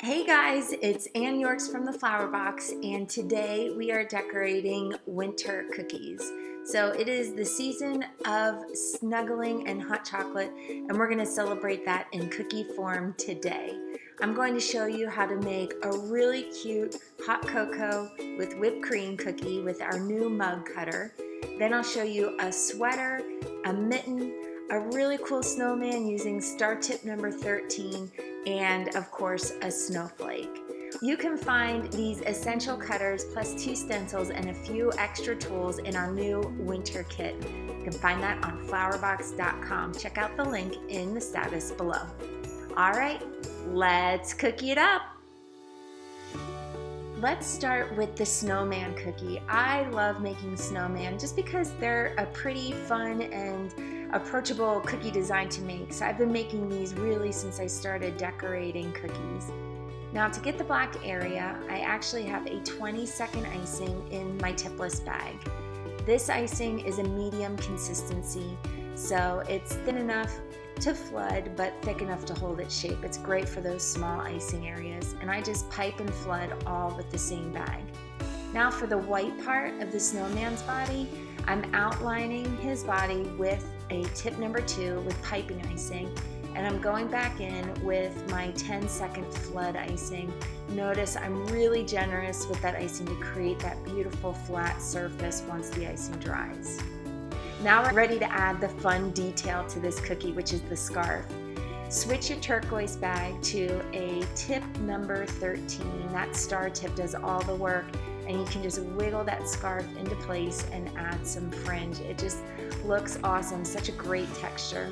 Hey guys, it's Ann Yorks from the Flower Box, and today we are decorating winter cookies. So it is the season of snuggling and hot chocolate, and we're going to celebrate that in cookie form today. I'm going to show you how to make a really cute hot cocoa with whipped cream cookie with our new mug cutter. Then I'll show you a sweater, a mitten, a really cool snowman using star tip number 13, and of course a snowflake. You can find these essential cutters plus 2 stencils and a few extra tools in our new winter kit. You can find that on flowerbox.com. Check out the link in the status below. All right, let's cookie it up. Let's start with the snowman cookie. I love making snowman just because they're a pretty fun and approachable cookie design to make. So I've been making these really since I started decorating cookies. Now to get the black area, I actually have a 20-second icing in my tipless bag. This icing is a medium consistency, so it's thin enough to flood but thick enough to hold its shape. It's great for those small icing areas, and I just pipe and flood all with the same bag. Now for the white part of the snowman's body, I'm outlining his body with a tip number 2 with piping icing, and I'm going back in with my 10-second flood icing. Notice I'm really generous with that icing to create that beautiful flat surface once the icing dries. Now we're ready to add the fun detail to this cookie, which is the scarf. Switch your turquoise bag to a tip number 13. That star tip does all the work, and you can just wiggle that scarf into place and add some fringe. It just looks awesome, such a great texture.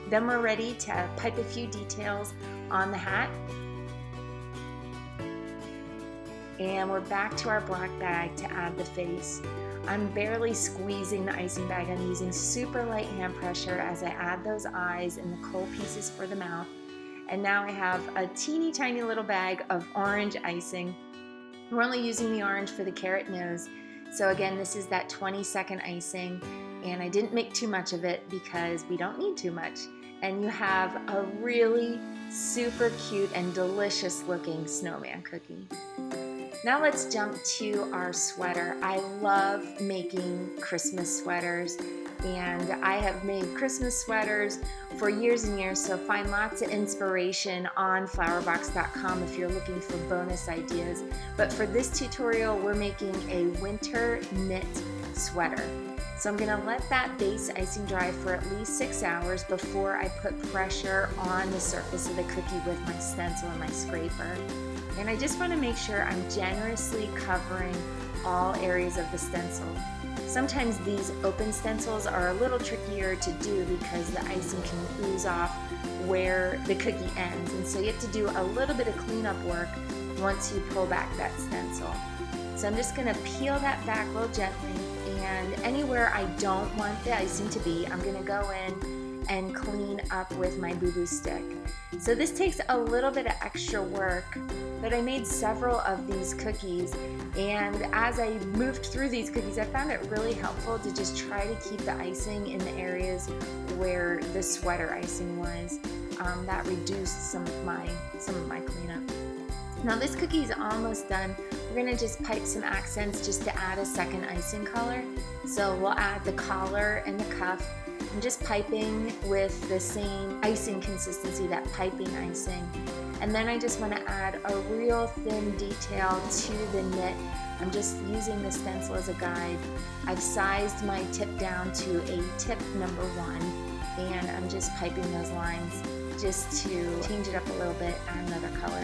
Then we're ready to pipe a few details on the hat. And we're back to our black bag to add the face. I'm barely squeezing the icing bag. I'm using super light hand pressure as I add those eyes and the coal pieces for the mouth. And now I have a teeny tiny little bag of orange icing. We're only using the orange for the carrot nose. So again, this is that 20-second icing, and I didn't make too much of it because we don't need too much. And you have a really super cute and delicious looking snowman cookie. Now let's jump to our sweater. I love making Christmas sweaters, and I have made Christmas sweaters for years and years, so find lots of inspiration on flowerbox.com if you're looking for bonus ideas. But for this tutorial, we're making a winter knit sweater. So I'm gonna let that base icing dry for at least 6 hours before I put pressure on the surface of the cookie with my stencil and my scraper. And I just want to make sure I'm generously covering all areas of the stencil. Sometimes these open stencils are a little trickier to do because the icing can ooze off where the cookie ends, and so you have to do a little bit of cleanup work once you pull back that stencil. So I'm just going to peel that back real gently, and anywhere I don't want the icing to be, I'm going to go in and clean up with my boo-boo stick. So this takes a little bit of extra work, but I made several of these cookies, and as I moved through these cookies, I found it really helpful to just try to keep the icing in the areas where the sweater icing was. That reduced some of my cleanup. Now this cookie is almost done. We're gonna just pipe some accents just to add a second icing color. So we'll add the collar and the cuff. I'm just piping with the same icing consistency, that piping icing. And then I just want to add a real thin detail to the knit. I'm just using the stencil as a guide. I've sized my tip down to a tip number 1, and I'm just piping those lines just to change it up a little bit, add another color.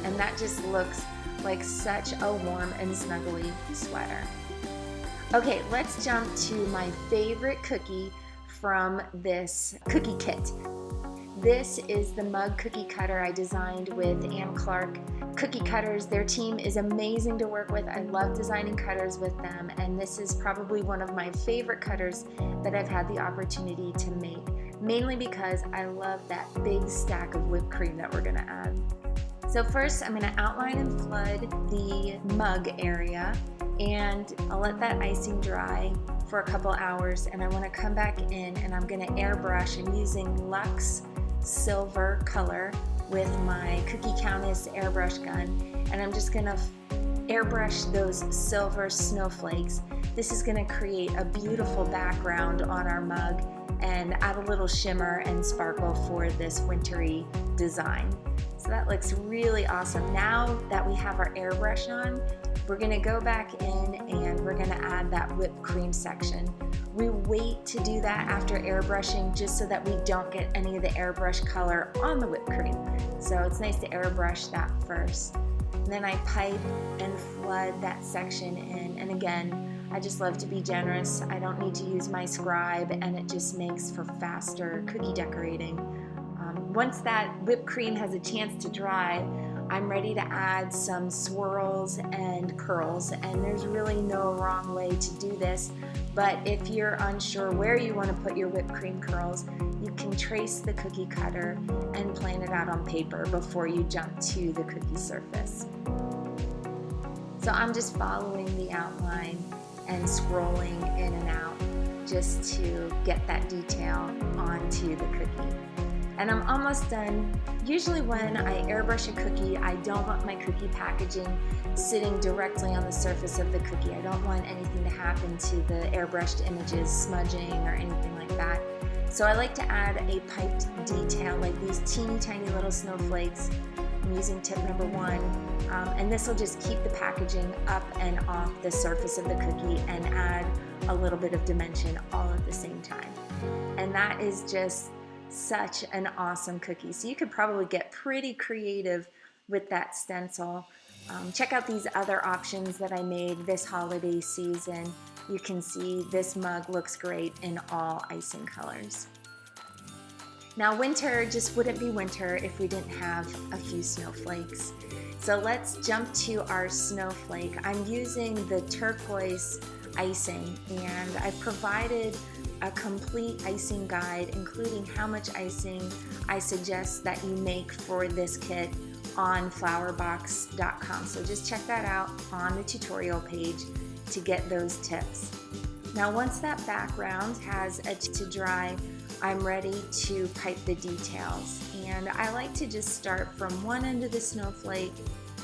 And that just looks like such a warm and snuggly sweater. Okay, let's jump to my favorite cookie from this cookie kit. This is the mug cookie cutter I designed with Ann Clark Cookie Cutters. Their team is amazing to work with. I love designing cutters with them, and this is probably one of my favorite cutters that I've had the opportunity to make, mainly because I love that big stack of whipped cream that we're gonna add. So first I'm gonna outline and flood the mug area, and I'll let that icing dry for a couple hours, and I want to come back in and I'm going to airbrush. I'm using Luxe Silver color with my Cookie Countess airbrush gun, and I'm just gonna airbrush those silver snowflakes. This is gonna create a beautiful background on our mug and add a little shimmer and sparkle for this wintry design. So that looks really awesome. Now that we have our airbrush on, we're gonna go back in and we're gonna add that whipped cream section. We wait to do that after airbrushing just so that we don't get any of the airbrush color on the whipped cream. So it's nice to airbrush that first. And then I pipe and flood that section in. And again, I just love to be generous. I don't need to use my scribe, and it just makes for faster cookie decorating. Once that whipped cream has a chance to dry, I'm ready to add some swirls and curls, and there's really no wrong way to do this, but if you're unsure where you want to put your whipped cream curls, you can trace the cookie cutter and plan it out on paper before you jump to the cookie surface. So I'm just following the outline and scrolling in and out just to get that detail onto the cookie. And I'm almost done. Usually when I airbrush a cookie, I don't want my cookie packaging sitting directly on the surface of the cookie. I don't want anything to happen to the airbrushed images, smudging or anything like that. So I like to add a piped detail like these teeny tiny little snowflakes. I'm using tip number 1, and this will just keep the packaging up and off the surface of the cookie and add a little bit of dimension all at the same time. And that is just such an awesome cookie. So you could probably get pretty creative with that stencil. Check out these other options that I made this holiday season. You can see this mug looks great in all icing colors. Now winter just wouldn't be winter if we didn't have a few snowflakes. So let's jump to our snowflake. I'm using the turquoise icing, and I've provided a complete icing guide including how much icing I suggest that you make for this kit on flowerbox.com. So just check that out on the tutorial page to get those tips. Now once that background has to dry, I'm ready to pipe the details, and I like to just start from one end of the snowflake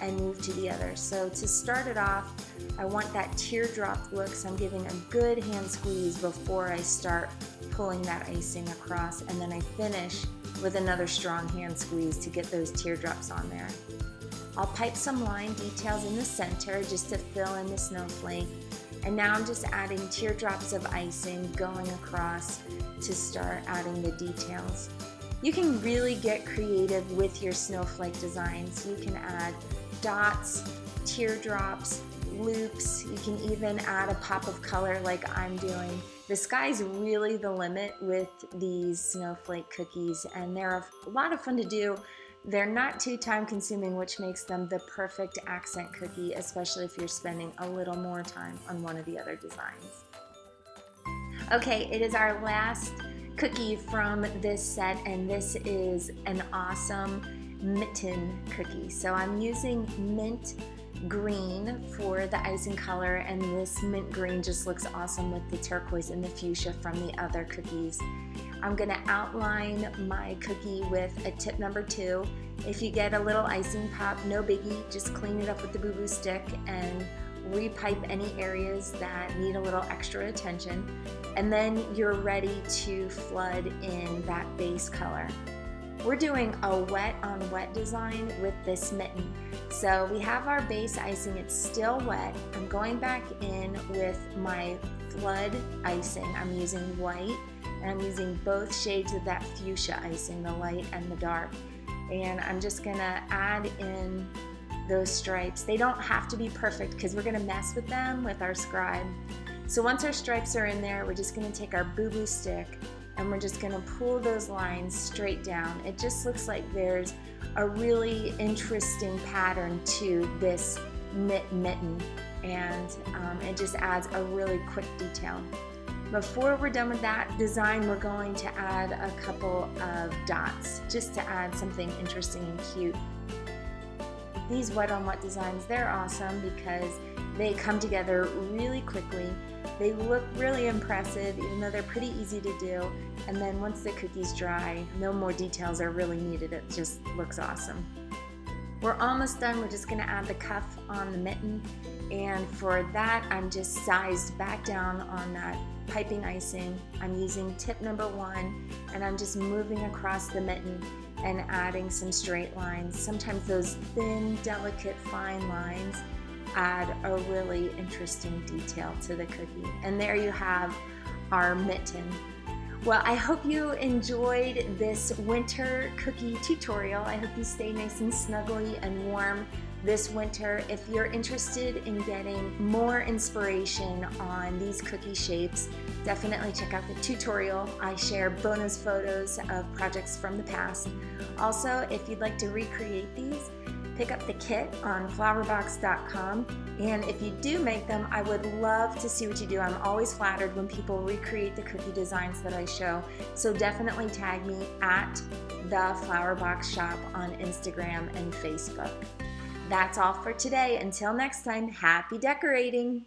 and move to the other. So to start it off, I want that teardrop look, so I'm giving a good hand squeeze before I start pulling that icing across, and then I finish with another strong hand squeeze to get those teardrops on there. I'll pipe some line details in the center just to fill in the snowflake, and now I'm just adding teardrops of icing going across to start adding the details. You can really get creative with your snowflake designs. You can add dots, teardrops, loops. You can even add a pop of color like I'm doing. The sky's really the limit with these snowflake cookies, and they're a lot of fun to do. They're not too time consuming, which makes them the perfect accent cookie, especially if you're spending a little more time on one of the other designs. Okay, it is our last cookie from this set, and this is an awesome Mitten cookie. So I'm using mint green for the icing color, and this mint green just looks awesome with the turquoise and the fuchsia from the other cookies. I'm gonna outline my cookie with a tip number 2. If you get a little icing pop, no biggie, just clean it up with the boo-boo stick and repipe any areas that need a little extra attention, and then you're ready to flood in that base color. We're doing a wet on wet design with this mitten. So we have our base icing, it's still wet. I'm going back in with my flood icing. I'm using white, and I'm using both shades of that fuchsia icing, the light and the dark. And I'm just gonna add in those stripes. They don't have to be perfect because we're gonna mess with them with our scribe. So once our stripes are in there, we're just gonna take our boo-boo stick and we're just gonna pull those lines straight down. It just looks like there's a really interesting pattern to this mitten, and it just adds a really quick detail. Before we're done with that design, we're going to add a couple of dots just to add something interesting and cute. These wet on wet designs, they're awesome because They come together really quickly. They look really impressive, even though they're pretty easy to do. And then once the cookie's dry, no more details are really needed. It just looks awesome. We're almost done. We're just gonna add the cuff on the mitten. And for that, I'm just sized back down on that piping icing. I'm using tip number 1, and I'm just moving across the mitten and adding some straight lines. Sometimes those thin, delicate, fine lines add a really interesting detail to the cookie. And there you have our mitten. Well, I hope you enjoyed this winter cookie tutorial. I hope you stay nice and snuggly and warm this winter. If you're interested in getting more inspiration on these cookie shapes, definitely check out the tutorial. I share bonus photos of projects from the past. Also, if you'd like to recreate these, pick up the kit on flowerbox.com. And if you do make them, I would love to see what you do. I'm always flattered when people recreate the cookie designs that I show. So definitely tag me at the Flowerbox Shop on Instagram and Facebook. That's all for today. Until next time, happy decorating!